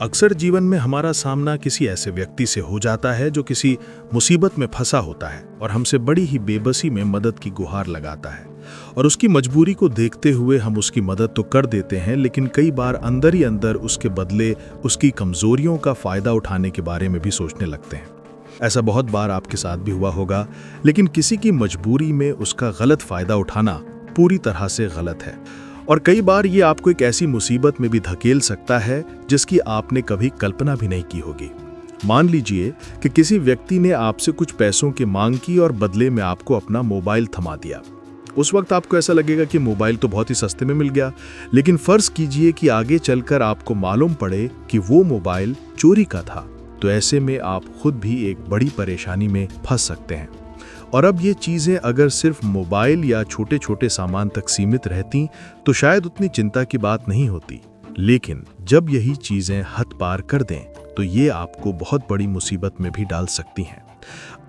अक्सर जीवन में हमारा सामना किसी ऐसे व्यक्ति से हो जाता है जो किसी मुसीबत में फंसा होता है और हमसे बड़ी ही बेबसी में मदद की गुहार लगाता है। और उसकी मजबूरी को देखते हुए हम उसकी मदद तो कर देते हैं, लेकिन कई बार अंदर ही अंदर उसके बदले उसकी कमजोरियों का फायदा उठाने के बारे में भी सोचने लगते हैं। ऐसा बहुत बार आपके साथ भी हुआ होगा, लेकिन किसी की मजबूरी में उसका गलत फायदा उठाना पूरी तरह से गलत है। और कई बार ये आपको एक ऐसी मुसीबत में भी धकेल सकता है जिसकी आपने कभी कल्पना भी नहीं की होगी। मान लीजिए कि किसी व्यक्ति ने आपसे कुछ पैसों की मांग की और बदले में आपको अपना मोबाइल थमा दिया। उस वक्त आपको ऐसा लगेगा कि मोबाइल तो बहुत ही सस्ते में मिल गया, लेकिन फर्ज कीजिए कि आगे चलकर आपको मालूम पड़े कि वो मोबाइल चोरी का था, तो ऐसे में आप खुद भी एक बड़ी परेशानी में फंस सकते हैं। और अब ये चीज़ें अगर सिर्फ मोबाइल या छोटे छोटे सामान तक सीमित रहती तो शायद उतनी चिंता की बात नहीं होती, लेकिन जब यही चीज़ें हद पार कर दें तो ये आपको बहुत बड़ी मुसीबत में भी डाल सकती हैं।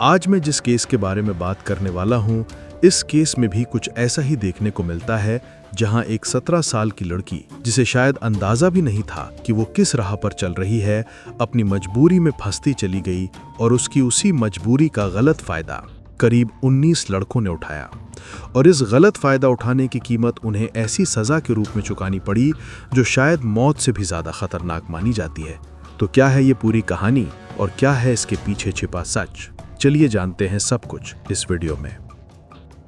आज मैं जिस केस के बारे में बात करने वाला हूँ, इस केस में भी कुछ ऐसा ही देखने को मिलता है, जहां एक 17 साल की लड़की, जिसे शायद अंदाजा भी नहीं था कि वो किस राह पर चल रही है, अपनी मजबूरी में फंसती चली गई और उसकी उसी मजबूरी का गलत फायदा करीब 19 लड़कों ने उठाया। और इस गलत फायदा उठाने की कीमत उन्हें ऐसी सजा के रूप में चुकानी पड़ी जो शायद मौत से भी ज्यादा खतरनाक मानी जाती है। तो क्या है ये पूरी कहानी और क्या है इसके पीछे छिपा सच? चलिए जानते हैं सब कुछ इस वीडियो में।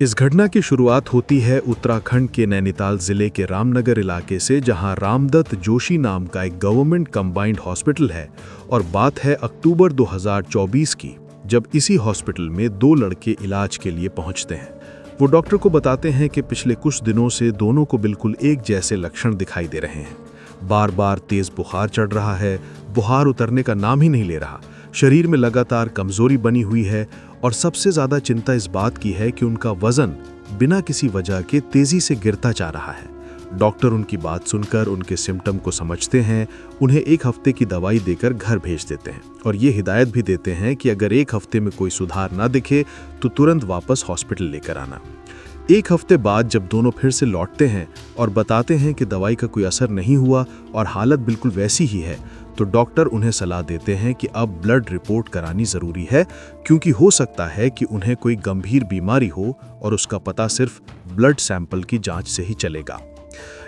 इस घटना की शुरुआत होती है उत्तराखंड के नैनीताल जिले के रामनगर इलाके से, जहां रामदत्त जोशी नाम का एक गवर्नमेंट कंबाइंड हॉस्पिटल है। और बात है अक्टूबर 2024 की, जब इसी हॉस्पिटल में 2 लड़के इलाज के लिए पहुंचते हैं। वो डॉक्टर को बताते हैं कि पिछले कुछ दिनों से दोनों को बिल्कुल एक जैसे लक्षण दिखाई दे रहे हैं। बार बार तेज बुखार चढ़ रहा है, बुखार उतरने का नाम ही नहीं ले रहा, शरीर में लगातार कमजोरी बनी हुई है और सबसे ज्यादा चिंता इस बात की है कि उनका वजन बिना किसी वजह के तेजी से गिरता जा रहा है। डॉक्टर उनकी बात सुनकर उनके सिम्टम को समझते हैं, उन्हें 1 हफ्ते की दवाई देकर घर भेज देते हैं और ये हिदायत भी देते हैं कि अगर 1 हफ्ते में कोई सुधार ना दिखे तो तुरंत वापस हॉस्पिटल लेकर आना। 1 हफ्ते बाद जब दोनों फिर से लौटते हैं और बताते हैं कि दवाई का कोई असर नहीं हुआ और हालत बिल्कुल वैसी ही है, तो डॉक्टर उन्हें सलाह देते हैं कि अब ब्लड रिपोर्ट करानी जरूरी है, क्योंकि हो सकता है कि उन्हें कोई गंभीर बीमारी हो और उसका पता सिर्फ ब्लड सैंपल की जांच से ही चलेगा।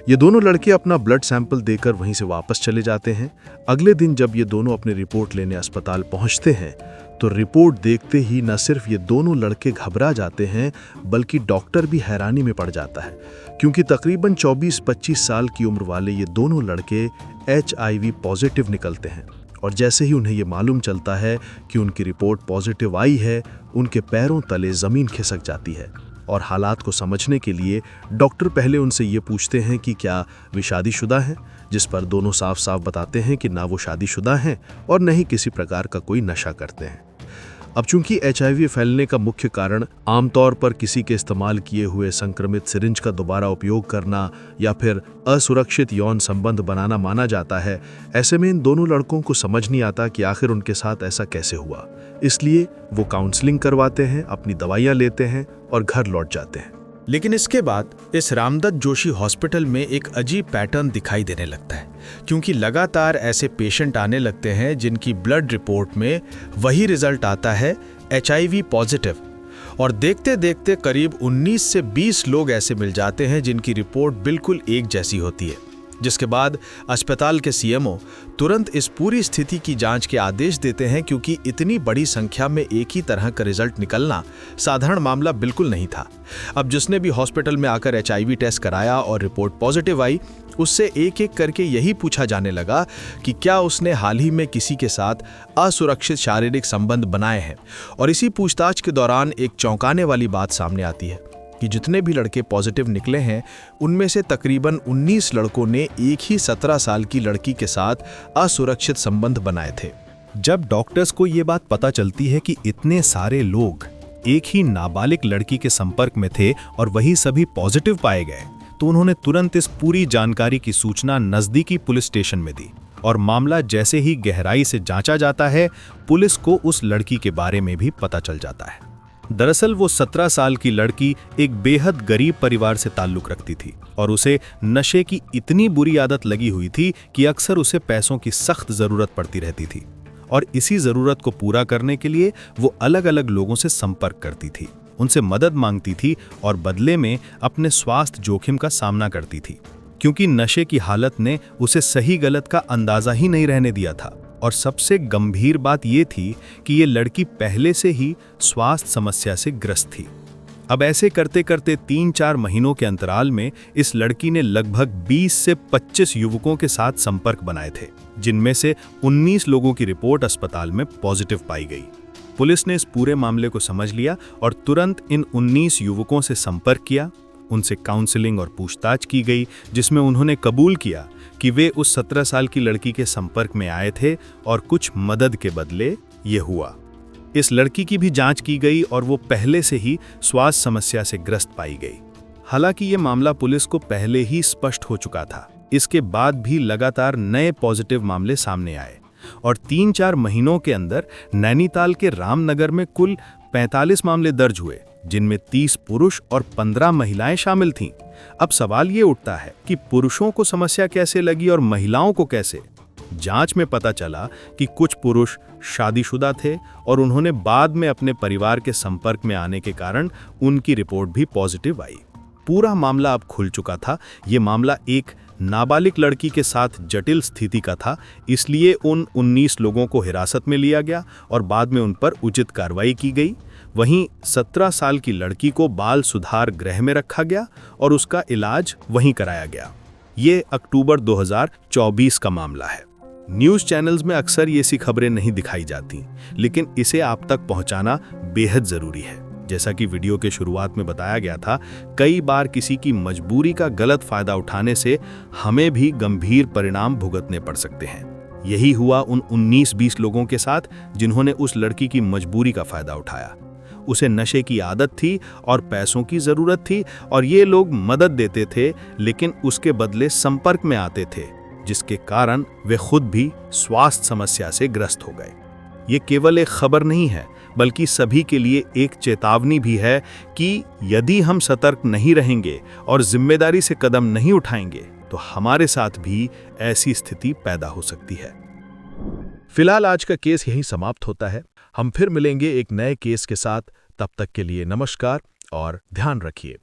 ये दोनों लड़के अपना ब्लड सैंपल देकर वहीं से वापस चले जाते हैं। अगले दिन जब ये दोनों अपनी रिपोर्ट लेने अस्पताल पहुंचते हैं तो रिपोर्ट देखते ही न सिर्फ ये दोनों लड़के घबरा जाते हैं, बल्कि डॉक्टर भी हैरानी में पड़ जाता है, क्योंकि तकरीबन 24-25 साल की उम्र वाले ये दोनों लड़के HIV पॉजिटिव निकलते हैं। और जैसे ही उन्हें ये मालूम चलता है कि उनकी रिपोर्ट पॉजिटिव आई है, उनके पैरों तले जमीन खिसक जाती है। और हालात को समझने के लिए डॉक्टर पहले उनसे ये पूछते हैं कि क्या वे शादीशुदा हैं, जिस पर दोनों साफ साफ बताते हैं कि ना वो शादीशुदा हैं और न ही किसी प्रकार का कोई नशा करते हैं। अब चूंकि HIV फैलने का मुख्य कारण आमतौर पर किसी के इस्तेमाल किए हुए संक्रमित सिरिंज का दोबारा उपयोग करना या फिर असुरक्षित यौन संबंध बनाना माना जाता है, ऐसे में इन दोनों लड़कों को समझ नहीं आता कि आखिर उनके साथ ऐसा कैसे हुआ। इसलिए वो काउंसलिंग करवाते हैं, अपनी दवाइयाँ लेते हैं और घर लौट जाते हैं। लेकिन इसके बाद इस रामदत्त जोशी हॉस्पिटल में एक अजीब पैटर्न दिखाई देने लगता है, क्योंकि लगातार ऐसे पेशेंट आने लगते हैं जिनकी ब्लड रिपोर्ट में वही रिजल्ट आता है, HIV पॉजिटिव। और देखते देखते करीब 19 से 20 लोग ऐसे मिल जाते हैं जिनकी रिपोर्ट बिल्कुल एक जैसी होती है, जिसके बाद अस्पताल के CMO तुरंत इस पूरी स्थिति की जांच के आदेश देते हैं, क्योंकि इतनी बड़ी संख्या में एक ही तरह का रिजल्ट निकलना साधारण मामला बिल्कुल नहीं था। अब जिसने भी हॉस्पिटल में आकर HIV टेस्ट कराया और रिपोर्ट पॉजिटिव आई, उससे एक एक करके यही पूछा जाने लगा कि क्या उसने हाल ही में किसी के साथ असुरक्षित शारीरिक संबंध बनाए हैं। और इसी पूछताछ के दौरान एक चौंकाने वाली बात सामने आती है कि जितने भी लड़के पॉजिटिव निकले हैं, उनमें से तकरीबन 19 लड़कों ने एक ही 17 साल की लड़की के साथ असुरक्षित संबंध बनाए थे। जब डॉक्टर्स को ये बात पता चलती है कि इतने सारे लोग एक ही नाबालिग लड़की के संपर्क में थे और वही सभी पॉजिटिव पाए गए, तो उन्होंने तुरंत इस पूरी जानकारी की सूचना नजदीकी पुलिस स्टेशन में दी। और मामला जैसे ही गहराई से जांचा जाता है, पुलिस को उस लड़की के बारे में भी पता चल जाता है। दरअसल वो 17 साल की लड़की एक बेहद गरीब परिवार से ताल्लुक रखती थी और उसे नशे की इतनी बुरी आदत लगी हुई थी कि अक्सर उसे पैसों की सख्त जरूरत पड़ती रहती थी और इसी जरूरत को पूरा करने के लिए वो अलग-अलग लोगों से संपर्क करती थी, उनसे मदद मांगती थी और बदले में अपने स्वास्थ्य जोखिम का सामना करती थी, क्योंकि नशे की हालत ने उसे सही गलत का अंदाजा ही नहीं रहने दिया था। और सबसे गंभीर बात ये थी कि ये लड़की पहले से ही स्वास्थ्य समस्या से ग्रस्त थी। अब ऐसे करते करते 3-4 महीनों के अंतराल में इस लड़की ने लगभग 20 से 25 युवकों के साथ संपर्क बनाए थे, जिनमें से 19 लोगों की रिपोर्ट अस्पताल में पॉजिटिव पाई गई। पुलिस ने इस पूरे मामले को समझ लिया और तुरंत इन 19 युवकों से संपर्क किया। उनसे काउंसलिंग और पूछताछ की गई, जिसमें उन्होंने कबूल किया कि वे उस 17 साल की लड़की के संपर्क में आए थे और कुछ मदद के बदले ये हुआ। इस लड़की की भी जांच की गई और वो पहले से ही स्वास्थ्य समस्या से ग्रस्त पाई गई। हालांकि ये मामला पुलिस को पहले ही स्पष्ट हो चुका था। इसके बाद भी लगातार नए पॉजिटिव मामले सामने आए और 3-4 महीनों के अंदर नैनीताल के रामनगर में कुल 45 मामले दर्ज हुए, जिनमें 30 पुरुष और 15 महिलाएं शामिल थीं। अब सवाल ये उठता है कि पुरुषों को समस्या कैसे लगी और महिलाओं को कैसे? जांच में पता चला कि कुछ पुरुष शादीशुदा थे और उन्होंने बाद में अपने परिवार के संपर्क में आने के कारण उनकी रिपोर्ट भी पॉजिटिव आई। पूरा मामला अब खुल चुका था। ये मामला एक नाबालिग लड़की के साथ जटिल स्थिति का था, इसलिए उन 19 लोगों को हिरासत में लिया गया और बाद में उन पर उचित कार्रवाई की गई। वहीं 17 साल की लड़की को बाल सुधार गृह में रखा गया और उसका इलाज वहीं कराया गया। ये अक्टूबर 2024 का मामला है। न्यूज़ चैनल्स में अक्सर ये सी खबरें नहीं दिखाई जाती, लेकिन इसे आप तक पहुंचाना बेहद ज़रूरी है। जैसा कि वीडियो के शुरुआत में बताया गया था, कई बार किसी की मजबूरी का गलत फायदा उठाने से हमें भी गंभीर परिणाम भुगतने पड़ सकते हैं। यही हुआ उन 19-20 लोगों के साथ जिन्होंने उस लड़की की मजबूरी का फायदा उठाया। उसे नशे की आदत थी और पैसों की जरूरत थी और ये लोग मदद देते थे, लेकिन उसके बदले संपर्क में आते थे, जिसके कारण वे खुद भी स्वास्थ्य समस्या से ग्रस्त हो गए। ये केवल एक खबर नहीं है, बल्कि सभी के लिए एक चेतावनी भी है कि यदि हम सतर्क नहीं रहेंगे और जिम्मेदारी से कदम नहीं उठाएंगे तो हमारे साथ भी ऐसी स्थिति पैदा हो सकती है। फिलहाल आज का केस यहीं समाप्त होता है। हम फिर मिलेंगे एक नए केस के साथ। तब तक के लिए नमस्कार और ध्यान रखिए।